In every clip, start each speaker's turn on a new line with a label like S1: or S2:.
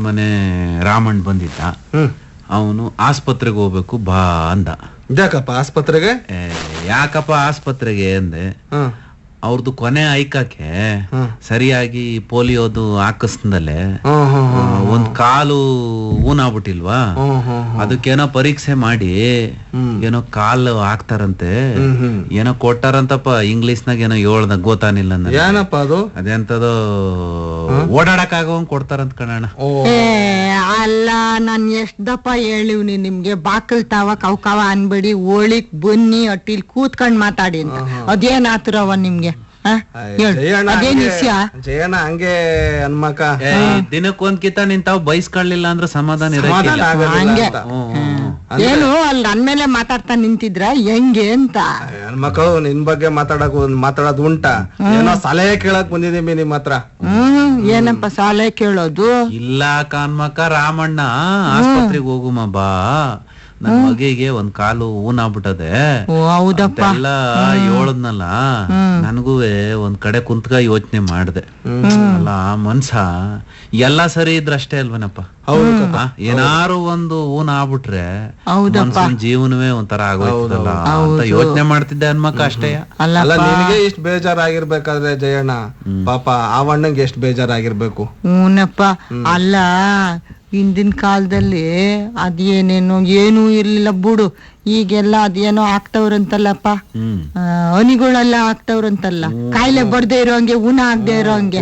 S1: ಮನೆ ರಾಮಣ್ಣ ಬಂದಿದ್ದ. ಅವನು ಆಸ್ಪತ್ರೆಗೆ ಹೋಗ್ಬೇಕು ಬಾ ಅಂದ.
S2: ಯಾಕಪ್ಪ ಆಸ್ಪತ್ರೆಗೆ?
S1: ಯಾಕಪ್ಪ ಆಸ್ಪತ್ರೆಗೆ ಅಂದೆ. ಅವ್ರದ್ದು ಕೊನೆ ಐಕಕ್ಕೆ ಸರಿಯಾಗಿ ಪೋಲಿಯೋದು ಹಾಕಿಸ್ದಲೆ ಒಂದ್ ಕಾಲು ಊನಾಗ್ಬಿಟ್ಟಿಲ್ವಾ, ಅದಕ್ಕೇನೋ ಪರೀಕ್ಷೆ ಮಾಡಿ ಏನೋ ಕಾಲು ಹಾಕ್ತಾರಂತೆ, ಏನೋ ಕೊಟ್ಟಾರಂತಪ್ಪ. ಇಂಗ್ಲಿಷ್ನಾಗ ಏನೋ ಹೇಳ್ದ ಗೊತ್ತಾನಿಲ್ಲ.
S2: ಏನಪ್ಪ ಅದು?
S1: ಅದೆಂತದೋ ಓಡಾಡಕ್ ಆಗೋಂಗ್ ಕೊಡ್ತಾರಂತ ಕಣಣ್ಣ.
S3: ಅಲ್ಲ, ನಾನ್ ಎಷ್ಟ್ ದಪ್ಪ ಹೇಳಿವ್ನಿ ನಿಮ್ಗೆ, ಬಾಕಲ್ ತಾವ ಕವ್ಕಾವ ಅನ್ಬೇಡಿ, ಓಳಿಕ್ ಬನ್ನಿ ಅಟ್ಟಿಲ್ ಕೂತ್ಕೊಂಡ್ ಮಾತಾಡಿ ಅಂತ. ಅದೇನ್ ಆತುರವ ನಿಮ್ಗೆ?
S2: ಜಯಣ್ಣ ಹಂಗೆ ಹನ್ಮಕ್ಕ
S1: ದಿನಕ್ಕೊಂದ್ಕಿತ ನಿಂತಾವ್ ಬೈಸ್ಕೊಳ್ಳಿಲ್ಲ ಅಂದ್ರೆ ಸಮಾಧಾನ
S3: ಹಂಗೆ ಏನು ಅಲ್ಲಿ ನನ್ಮೇಲೆ ಮಾತಾಡ್ತಾ ನಿಂತಿದ್ರ ಹೆಂಗೆ ಅಂತ.
S2: ಹನ್ಮಕ್ಕ ನಿನ್ ಬಗ್ಗೆ ಮಾತಾಡೋದು ಉಂಟ? ಏನೋ ಸಲಹೆ ಕೇಳಕ್ ಬಂದಿದೀವಿ ನಿಮ್ ಹತ್ರ.
S3: ಏನಪ್ಪ ಸಲಹೆ ಕೇಳೋದು?
S1: ಇಲ್ಲ ಕಾನ್ಮಕ್ಕ, ರಾಮಣ್ಣ ಆಸ್ಪತ್ರೆಗೆ ಹೋಗುಮ ಬಾ, ನನ್ ಮಗಿಗೆ ಒಂದ್ ಕಾಲು ಊನಾಗ್ಬಿಟ್ಟದೆ ಎಲ್ಲ ಹೇಳದ್ನಲ್ಲ. ನನ್ಗೂ ಒಂದ್ ಕಡೆ ಕುಂತ್ಕ ಯೋಚನೆ ಮಾಡ್ದೆ. ಅಲ್ಲ ಮನ್ಸ ಎಲ್ಲಾ ಸರಿ ಇದ್ರಷ್ಟೇ ಅಲ್ವನಪ್ಪ. ಏನಾರು ಒಂದು ಊನ ಆಗ್ಬಿಟ್ರೆ ಮನ್ಸನ್ ಜೀವನವೇ ಒಂಥರ ಆಗೋಯ್ತದಲ್ಲ ಅಂತ ಯೋಚನೆ ಮಾಡ್ತಿದ್ದೆ ಹನ್ಮಕ್ಕ ಅಷ್ಟೇ.
S2: ಅಲ್ಲ ನಿನಗೆ ಇಷ್ಟ ಬೇಜಾರಾಗಿರ್ಬೇಕಾದ್ರೆ ಜಯಣ್ಣ, ಪಾಪ ಆವಣ್ಣಂಗೆ ಎಷ್ಟ್ ಬೇಜಾರಾಗಿರ್ಬೇಕು.
S3: ಹೂನಪ್ಪ. ಅಲ್ಲ ಹಿಂದಿನ ಕಾಲದಲ್ಲಿ ಅದೇನೇನೋ ಏನೂ ಇರ್ಲಿಲ್ಲ ಬಿಡು. ಈಗೆಲ್ಲ ಅದೇನೋ ಆಗ್ತವ್ರಂತಲ್ಲಪ್ಪ, ಹನಿಗಳೆಲ್ಲ ಆಗ್ತವ್ರಂತಲ್ಲ, ಕಾಯಿಲೆ ಬರ್ದೇ ಇರೋಂಗೆ, ಊನ ಆಗದೆ ಇರೋಂಗೆ.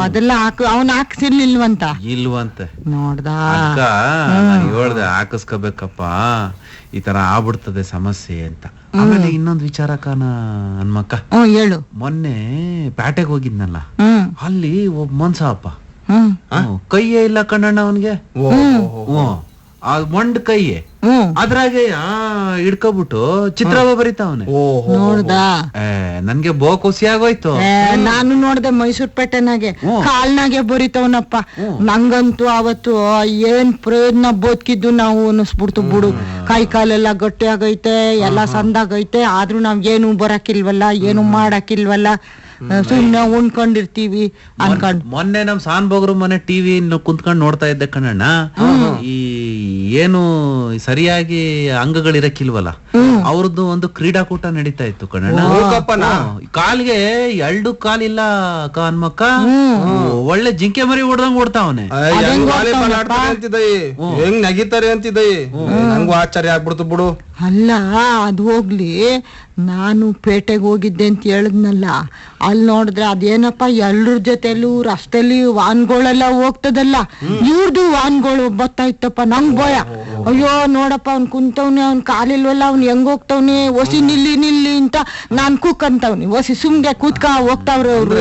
S3: ಅದೆಲ್ಲ ಅವನ್ ಹಾಕ್ಸಿರ್ಲಿಲ್ವಂತ.
S1: ಇಲ್ವಂತೆ.
S3: ನೋಡ್ದ
S1: ಹೇಳ್ದೆ ಹಾಕಿಸ್ಕೋಬೇಕಪ್ಪ, ಈ ತರ ಆಗ್ಬಿಡ್ತದೆ ಸಮಸ್ಯೆ ಅಂತ. ಆಮೇಲೆ ಇನ್ನೊಂದ್ ವಿಚಾರಕ್ಕನ ಹನ್ಮಕ್ಕ,
S3: ಹೇಳು.
S1: ಮೊನ್ನೆ ಪ್ಯಾಟೆಗೆ ಹೋಗಿದ್ನಲ್ಲ, ಅಲ್ಲಿ ಒಬ್ಬ ಮನ್ಸಪ್ಪ ಕೈಯೇ ಇಲ್ಲ ಕಣ್ಣಣ್ಣ ಅವನ್ಗೆ. ಆ ಮೊಂಡ್ ಕೈಯೇ ಅದ್ರಾಗೆ ಹಿಡ್ಕೊಬಿಟ್ಟು ಚಿತ್ರವ ಬರೀತಾವನೆ.
S3: ನೋಡ್ದ?
S1: ನನ್ಗೆ ಬೋ ಖುಷಿ ಆಗೋಯ್ತು.
S3: ನಾನು ನೋಡ್ದೆ ಮೈಸೂರ್ ಪೇಟೆನಾಗೆ ಕಾಲ್ನಾಗೆ ಬರೀತಾವನಪ್ಪ. ನಂಗಂತೂ ಅವತ್ತು ಏನ್ ಪ್ರಯೋಜನ ಬದುಕಿದ್ದು ನಾವು ಅನಿಸ್ಬಿಡ್ತು ಬಿಡು. ಕೈ ಕಾಲೆಲ್ಲ ಗಟ್ಟಿ ಆಗೈತೆ, ಎಲ್ಲಾ ಸಂದಾಗೈತೆ, ಆದ್ರೂ ನಾವ್ ಏನು ಬರಕಿಲ್ವಲ್ಲ, ಏನು ಮಾಡಕ್ಕಿಲ್ವಲ್ಲ, ಸುಮ್ನೆ ಉಣ್ಕೊಂಡಿರ್ತೀವಿ ಅನ್ಕೊಂಡ್.
S1: ಮೊನ್ನೆ ನಮ್ ಸಾನ್ ಬೋಗ್ರು ಮನೆ ಟಿವಿ ಕುಂತ್ಕೊಂಡ್ ನೋಡ್ತಾ ಇದ್ದೆ ಕಣಣ್ಣ. ಈ ಏನು ಸರಿಯಾಗಿ ಅಂಗಗಳಿರಕ್ಕಿಲ್ವಲ್ಲ, ಅವ್ರದ್ದು ಒಂದು ಕ್ರೀಡಾಕೂಟ ನಡೀತಾ ಇತ್ತು ಕಣಣ್ಣ. ಕಾಲ್ಗೆ 2 ಕಾಲಿಲ್ಲ ಹನ್ಮಕ್ಕ, ಒಳ್ಳೆ ಜಿಂಕೆ ಮರಿ ಹೊಡ್ದಂಗ್ ಓಡ್ತಾವನೆ.
S2: ಹೆಂಗ್ ನಗಿತಾರೆ ಅಂತಿದ್ದೆ, ನಂಗೂ ಆಶ್ಚರ್ಯ ಆಗ್ಬಿಡ್ತು ಬಿಡು.
S3: ಅಲ್ಲ ಅದು ಹೋಗ್ಲಿ, ನಾನು ಪೇಟೆಗೆ ಹೋಗಿದ್ದೆ ಅಂತ ಹೇಳಿದ್ನಲ್ಲ, ಅಲ್ಲಿ ನೋಡಿದ್ರೆ ಅದೇನಪ್ಪ ಎಲ್ರ ಜೊತೆಲೂ ರಸ್ತೆಲಿ ವಾನ್ಗಳೆಲ್ಲ ಹೋಗ್ತದಲ್ಲ, ಇವ್ರದು ವಾನ್ಗಳು ಬರ್ತಾ ಇತ್ತಪ್ಪ. ನಂಗ್ ಭಯ. ಅಯ್ಯೋ ನೋಡಪ್ಪ, ಅವ್ನ್ ಕುಂತವ್ನಿ, ಅವ್ನ್ ಕಾಲಿಲ್ವಲ್ಲ, ಅವ್ನ್ ಹೆಂಗ್ ಹೋಗ್ತವ್ನಿ, ಒಸಿ ನಿಲ್ಲಿ ಅಂತ ನಾನ್ ಕೂಕಂತವ್ನಿ. ಒಸಿ ಸುಮ್ಗೆ ಕೂತ್ಕ ಹೋಗ್ತಾವ್ರ ಅವ್ರು.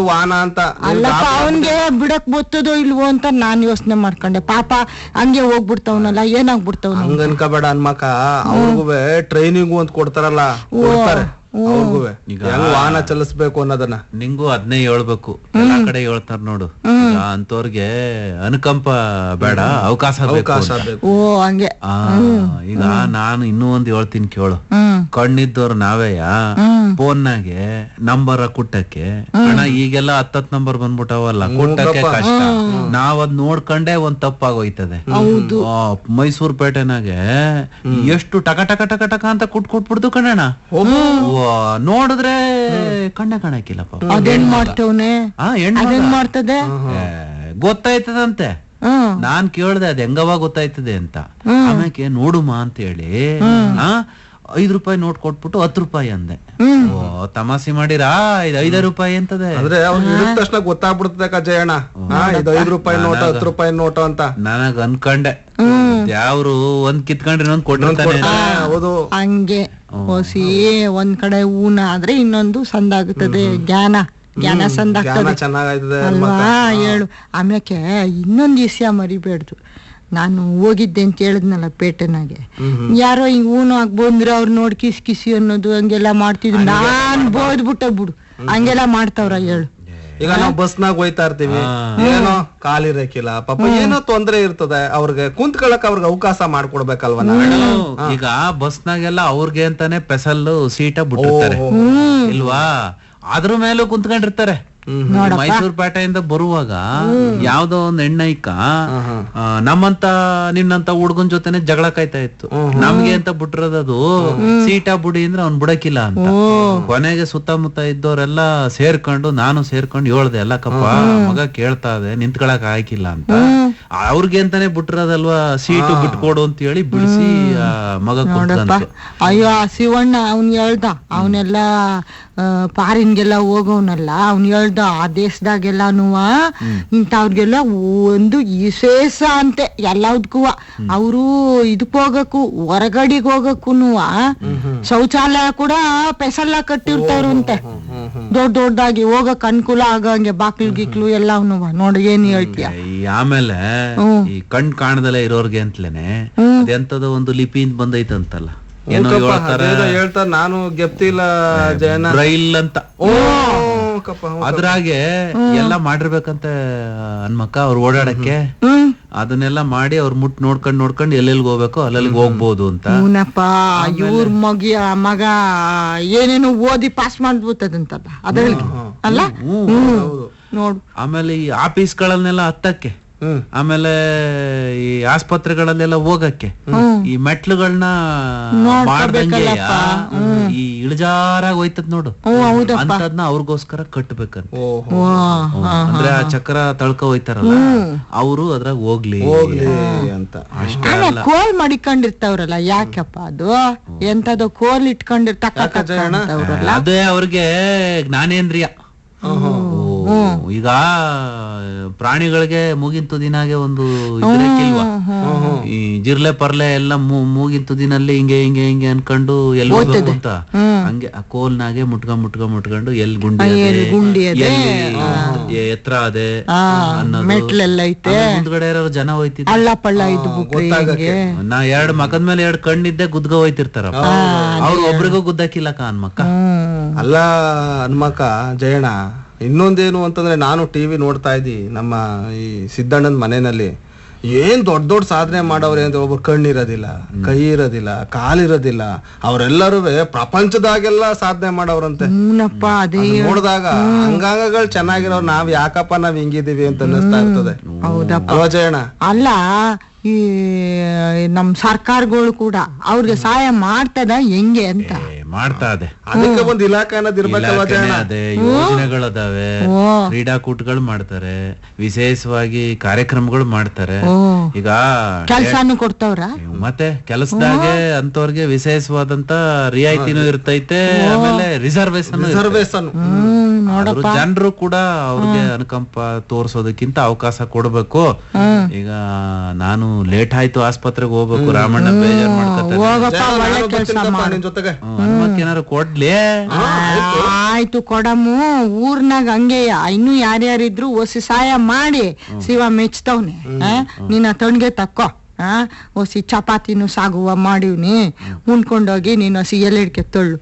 S2: ವಾಹನ ಅಂತ
S3: ಅಲ್ಲಪ್ಪ, ಅವನ್ಗೆ ಬಿಡಕ್ ಬರ್ತದೋ ಇಲ್ವೋ ಅಂತ ನಾನ್ ಯೋಚನೆ ಮಾಡ್ಕೊಂಡೆ. ಪಾಪ ಹಂಗೆ ಹೋಗ್ಬಿಡ್ತಾವನಲ್ಲ, ಏನಾಗ್ಬಿಡ್ತಾವ್
S2: ಅನ್ಕೋಬೇಡ ಹನ್ಮಕ್ಕ. ಅವ್ರಿಗೂ ಟ್ರೈನಿಂಗು ಅಂತ ಕೊಡ್ತಾರಲ್ಲ, ಕೊಡ್ತಾರೆ ಅವ್ರಿಗೂ ವಾಹನ ಚಲಿಸ್ಬೇಕು ಅನ್ನೋದನ್ನ.
S1: ನಿಂಗೂ ಅದನ್ನೇ ಹೇಳ್ಬೇಕು, ಎಲ್ಲಾ ಕಡೆ ಹೇಳ್ತಾರ ನೋಡು. ಅಂತವ್ರಿಗೆ ಅನುಕಂಪ ಬೇಡ, ಅವಕಾಶ ಬೇಕು.
S3: ಹಂಗೆ
S1: ಈಗ ನಾನು ಇನ್ನೂ ಒಂದ್ ಹೇಳ್ತೀನಿ ಕೇಳು. ಕಣ್ಣಿದ್ದವ್ರು ನಾವೇಯ ಫೋನ್ನಾಗೆ ನಂಬರ್ ಕುಟ್ಟಕ್ಕೆ ಹಣ ಈಗೆಲ್ಲ 10 ನಂಬರ್ ಬಂದ್ಬಿಟ್ಟವಲ್ಲ, ಕುಟ್ಟಕ್ಕೆ ಕಷ್ಟ. ನಾವ್ ಅದ್ ನೋಡ್ಕೊಂಡೆ ಒಂದ್ ತಪ್ಪಾಗೋಯ್ತದೆ. ಮೈಸೂರ್ ಪೇಟೆನಾಗೆ ಎಷ್ಟು ಟಕ ಟಕ ಟಕ ಟಕ ಅಂತ ಕುಟ್ಬಿಡ್ತು ಕಣಣ್ಣ. ನೋಡಿದ್ರೆ ಕಣ್ಣೆ ಕಾಣಕ್ಕಿಲ್ಲಪ್ಪ.
S3: ಅದೇನ್ ಮಾಡ್ತವ್ನೆ, ಅದೇನ್ ಮಾಡ್ತದೆ
S1: ಗೊತ್ತಾಯ್ತದಂತೆ. ನಾನ್ ಕೇಳ್ದೆ ಅದ್ ಹೆಂಗವ ಗೊತ್ತಾಯ್ತದೆ ಅಂತ. ಆಮೇಲೆ ನೋಡುಮ ಅಂತ ಹೇಳಿ 5 ರೂಪಾಯಿ ನೋಟ್ ಕೊಟ್ಬಿಟ್ಟು 10 ರೂಪಾಯಿ ಅಂದೆ. ತಮಾಷೆ ಮಾಡಿರಾ, ಇದು 5 ರೂಪಾಯಿ ಅಂತದೆ.
S2: ಅಂದ್ರೆ ಅವ್ರು ತಕ್ಷಣ ಗೊತ್ತಾಗ್ಬಿಡ್ತದೆ ಜಯಣ್ಣ, ಇದು 5 ರೂಪಾಯಿ ನೋಟ 10 ರೂಪಾಯಿ ನೋಟ ಅಂತ.
S1: ನನಗ್ ಅನ್ಕೊಂಡೆ ಯಾವ್ರು ಒಂದ್ ಕಿತ್ಕೊಂಡ್ರೆ ಇನ್ನೊಂದ್ ಕೊಟ್ಟಿರ್ತಾನೆ.
S3: ಹಂಗೆ ಹೊಸಿ ಒಂದ್ ಕಡೆ ಊನ ಆದ್ರೆ ಇನ್ನೊಂದು ಸಂದಾಗುತ್ತದೆ. ಜ್ಞಾನ ಸಂದಾಗ್ತದೆ ಅಲ್ವಾ? ಹೇಳು. ಆಮ್ಯಾಕೆ ಇನ್ನೊಂದ್ ವಿಷಯ ಮರಿಬೇಡ್ದು. ನಾನು ಹೋಗಿದ್ದೆ ಅಂತ ಹೇಳಿದ್ನಲ್ಲ ಪೇಟೆನಾಗೆ, ಯಾರೋ ಹಿಂಗ್ ಊನು ಆಗ್ ಬಂದ್ರೆ ಅವ್ರು ನೋಡಿ ಕಿಸಿ ಅನ್ನೋದು ಹಂಗೆಲ್ಲಾ ಮಾಡ್ತಿದ್ರು. ನಾನ್ ಬೋದ್ಬಿಟ್ಟೆ ಬಿಡು, ಹಂಗೆಲ್ಲಾ ಮಾಡ್ತಾವ್ರ. ಹೇಳು.
S2: ಈಗ ನಾವು ಬಸ್ನಾಗ ಹೋಯ್ತಾ ಇರ್ತೀವಿ, ಏನೋ ಕಾಲಿರಕ್ಕಿಲ್ಲ, ಪಾಪ ಏನೋ ತೊಂದ್ರೆ ಇರ್ತದೆ, ಅವ್ರಿಗೆ ಕುಂತ್ಕೊಳಕ್ ಅವ್ರಿಗೆ ಅವಕಾಶ ಮಾಡ್ಕೊಡ್ಬೇಕಲ್ವ.
S1: ಈಗ ಬಸ್ನಾಗೆಲ್ಲ ಅವ್ರಿಗೆ ಅಂತಾನೆ ಸ್ಪೆಷಲ್ ಸೀಟ ಬಿಟ್ಟಿರ್ತಾರೆ ಇಲ್ವಾ, ಅದ್ರ ಮೇಲೂ ಕುಂತ್ಕೊಂಡಿರ್ತಾರೆ. ಮೈಸೂರು ಪೇಟೆಯಿಂದ ಬರುವಾಗ ಯಾವ್ದೋ ಒಂದ್ ಹೆಣ್ಣೈಕ ನಮ್ಮಂತ ನಿನ್ನಂತ ಹುಡ್ಗನ್ ಜೊತೆನೆ ಜಗಳ ಕಾಯ್ತಾ ಇತ್ತು. ನಮ್ಗೆ ಅಂತ ಬಿಟ್ಟಿರೋದದು ಸೀಟಾ ಬುಡಿ ಅಂದ್ರೆ ಅವ್ನ್ ಬಿಡಕಿಲ್ಲ ಅಂತ. ಕೊನೆಗೆ ಸುತ್ತಮುತ್ತ ಇದ್ದವರೆಲ್ಲ ಸೇರ್ಕೊಂಡು ನಾನು ಸೇರ್ಕೊಂಡು ಹೇಳ್ದೆ, ಎಲ್ಲ ಕಪ್ಪ ಮಗ ಕೇಳ್ತಾ ಇದೆ ನಿಂತ್ಕೊಳಕ್ ಆಯ್ಕಿಲ್ಲ ಅಂತ. ಅವ್ರಿಗೆ ಅಂತಾನೆ ಬಿಟ್ಟಿರೋದಲ್ವಾ ಸೀಟು ಬಿಟ್ಕೊಡು ಅಂತ ಹೇಳಿ ಬಿಡಿಸಿ ಮಗ ಕೊಡ್ತಾನೆ.
S3: ಅಯ್ಯೋ ಶಿವಣ್ಣ ಅವ್ನ್ ಹೇಳ್ದ, ಅವನೆಲ್ಲ ಫಾರಿನ್ಗೆಲ್ಲ ಹೋಗೋನಲ್ಲ, ಅವ್ನ್ ಹೇಳ್ದ ಆ ದೇಶದಾಗೆಲ್ಲಾನು ಇಂಥವ್ರಿಗೆಲ್ಲ ಒಂದು ವಿಶೇಷ ಅಂತೆ ಎಲ್ಲದಕ್ಕೂ. ಅವರು ಇದಕ್ ಹೋಗಕ್ಕೂ ಹೊರಗಡೆಗೆ ಹೋಗಕ್ಕೂನು ಶೌಚಾಲಯ ಕೂಡ ಪೆಸಲ್ಲ ಕಟ್ಟಿರ್ತಾರಂತೆ, ದೊಡ್ಡ ದೊಡ್ಡದಾಗಿ ಹೋಗಕ್ ಅನುಕೂಲ ಆಗಂಗೆ ಬಾಕ್ಲು ಗಿಕ್ಲು ಎಲ್ಲಾನು. ನೋಡಿ ಏನ್ ಹೇಳ್ತೀಯ.
S1: ಆಮೇಲೆ ಈ ಕಣ್ ಕಾಣದಲ್ಲೇ ಇರೋರ್ಗೆ ಅಂತಲೇನೆ ಅದೆಂತದೋ ಒಂದು ಲಿಪಿಯಿಂದ ಬಂದೈತಂತಲ್ಲ, ಏನೋ
S2: ಹೇಳ್ತಾರ, ನಾನು ಗೆಪ್ತಿಲ್ಲ ಜಯನ
S1: ಬ್ರೈಲ್ ಅಂತ. ಅದ್ರಾಗೆ ಎಲ್ಲ ಮಾಡಿರ್ಬೇಕಂತ ಹನ್ಮಕ್ಕ ಅವ್ರು ಓಡಾಡಕ್ಕೆ. ಅದನ್ನೆಲ್ಲ ಮಾಡಿ ಅವ್ರ ಮುಟ್ ನೋಡ್ಕೊಂಡ್ ಎಲ್ಲೆಲ್ಗ್ ಹೋಗ್ಬೇಕು ಅಲ್ಲೆಲ್ಗ್ ಹೋಗ್ಬೋದು ಅಂತ.
S3: ಇವ್ರ ಮಗ ಏನೇನು ಓದಿ ಪಾಸ್ ಮಾಡ್ಬೋದಂತಲ್ಲ ಅದ್ರಲ್ಲಿ ಅಲ್ಲ ನೋಡು.
S1: ಆಮೇಲೆ ಈ ಆಫೀಸ್ಗಳನ್ನೆಲ್ಲ ಹತ್ತಕ್ಕೆ, ಆಮೇಲೆ ಈ ಆಸ್ಪತ್ರೆಗಳಲ್ಲೆಲ್ಲ ಹೋಗಕ್ಕೆ ಈ ಮೆಟ್ಲುಗಳನ್ನ ಮಾಡ್ದಂಗೆ ಈ ಇಳಿಜಾರಾಗಿ ಹೋಯ್ತದ್ ನೋಡು, ಅಂತದ್ನ ಅವ್ರಿಗೋಸ್ಕರ ಕಟ್ಬೇಕಂತ. ಅಂದ್ರೆ ಆ ಚಕ್ರ ತಳ್ಕ ಹೋಯ್ತಾರಲ್ಲ ಅವರು ಅದ್ರಾಗ ಹೋಗ್ಲಿ
S2: ಅಂತ.
S1: ಅಷ್ಟೇ ಅಲ್ಲ,
S3: ಕೋಲ್ ಮಾಡಿಕೊಂಡಿರ್ತಾವ್ರಲ್ಲ, ಯಾಕಪ್ಪ ಅದು ಎಂತದೋ ಕೋಲ್ ಇಟ್ಕೊಂಡಿರ್ತಾವ್ರಲ್ಲ,
S1: ಅದೇ ಅವ್ರಿಗೆ ಜ್ಞಾನೇಂದ್ರಿಯ. ಈಗ ಪ್ರಾಣಿಗಳಿಗೆ ಮೂಗಿನ ತುದಿನಾಗೆ ಒಂದು ಇದ್ರಕ್ಕಿಲ್ವಾ, ಈ ಜಿರ್ಲೆ ಪರ್ಲೆ ಎಲ್ಲ ಮೂಗಿನ ತುದಿನಲ್ಲಿ ಹಿಂಗೆ ಹಿಂಗೆ ಹಿಂಗೆ ಅನ್ಕೊಂಡು ಎಲ್ಲಿ ಹೋಗ್ಬೇಕು ಅಂತ, ಹಂಗೆ ಆ ಕೋಲ್ನಾಗೆ ಮುಟ್ಕೊಂಡು ಎಲ್ಲಿ ಗುಂಡಿ ಎತ್ತರ ಅದೇ ಅನ್ನೋದು. ಮುಂದ್ಗಡೆ ಇರೋ ಜನ ಹೋಯ್ತಿದ್ರು, ನಾ ಎರಡ್ ಮಕದ ಮೇಲೆ ಎರಡ್ ಕಣ್ಣಿದ್ದೆ ಗುದ್ಗ ಹೋಯ್ತಿರ್ತಾರಪ್ಪ, ಅವ್ರು ಒಬ್ರಿಗೂ ಗುದ್ದಕ್ಕಿಲ್ಲಕ್ಕ ಹನ್ಮಕ್ಕ.
S2: ಅಲ್ಲ ಹನ್ಮಕ್ಕ ಜಯಣ್ಣ, ಇನ್ನೊಂದೇನು ಅಂತಂದ್ರೆ ನಾನು ಟಿವಿ ನೋಡ್ತಾ ಇದ್ದಿ, ನಮ್ಮ ಈ ಸಿದ್ದಣ್ಣನ ಮನೆಯಲ್ಲಿ ಏನ್ ದೊಡ್ಡ ದೊಡ್ಡ ಸಾಧನೆ ಮಾಡವ್ರೆ ಅಂದ್ರೆ ಒಬ್ರು ಕಣ್ಣಿರೋದಿಲ್ಲ, ಕೈ ಇರೋದಿಲ್ಲ, ಕಾಲಿರೋದಿಲ್ಲ, ಅವರೆಲ್ಲರೂ ಪ್ರಪಂಚದಾಗೆಲ್ಲ ಸಾಧನೆ ಮಾಡವ್ರಂತೆ. ನೋಡಿದಾಗ ಅಂಗಾಂಗಗಳು ಚೆನ್ನಾಗಿರೋರು ನಾವ್ ಯಾಕಪ್ಪ ನಾವ್ ಹಿಂಗಿದೀವಿ ಅಂತ ಅನ್ನಿಸ್ತಾ ಇರ್ತದೆ. ಅಲ್ವಾ ಜಯಣ್ಣ?
S3: ಅಲ್ಲ, ಈ ನಮ್ ಸರ್ಕಾರಗಳು ಕೂಡ ಅವ್ರಿಗೆ ಸಹಾಯ ಮಾಡ್ತದ ಹೆಂಗೆ ಅಂತ
S1: ಮಾಡ್ತಾ ಇದೆ.
S2: ಅದಕ್ಕೆ ಒಂದು ಇಲಾಖೆ ಅನ್ನೋದಿರ್ಬೇಕಲ್ವಾ?
S1: ಯೋಜನೆಗಳದಾವೆ, ಕ್ರೀಡಾಕೂಟಗಳು ಮಾಡ್ತಾರೆ, ವಿಶೇಷವಾಗಿ ಕಾರ್ಯಕ್ರಮಗಳು ಮಾಡ್ತಾರೆ. ಈಗ
S3: ಕೆಲ್ಸಾನು ಕೊಡ್ತಾವ್ರ,
S1: ಮತ್ತೆ ಕೆಲಸದಾಗೆ ಅಂತವ್ರಿಗೆ ವಿಶೇಷವಾದಂತ ರಿಯಾಯಿತಿನೂ ಇರ್ತೈತೆ, ಆಮೇಲೆ ರಿಸರ್ವೇಶನ್. ಜನರು ಕೂಡ ಅವ್ರಿಗೆ ಅನುಕಂಪ ತೋರ್ಸೋದಕ್ಕಿಂತ ಅವಕಾಶ ಕೊಡ್ಬೇಕು. ಈಗ ನಾನು ಲೇಟ್ ಆಯ್ತು ಆಸ್ಪತ್ರೆಗೆ ಹೋಗ್ಬೇಕು, ರಾಮಣ್ಣ ಬೇಜಾರ್ ಮಾಡ್ಕೇನಾರು ಕೊಡ್ಲಿ.
S3: ಆಯ್ತು ಕೊಡಮು, ಊರ್ನಾಗ ಹಂಗೆ ಇನ್ನು ಯಾರ್ಯಾರಿದ್ರು ಒಸಿ ಸಹಾಯ ಮಾಡಿ ಶಿವ ಮೆಚ್ತವ್ನೆ. ನೀನ ತಣ್ಗೆ ತಕ್ಕೋ, ಒಸಿ ಚಪಾತಿನೂ ಸಾಗುವ ಮಾಡಿವ್ನಿ, ಉಣ್ಕೊಂಡೋಗಿ ನೀನು ಹಸಿ ಎಲೆಡ್ಕೆ ತೊಳ್ಳು.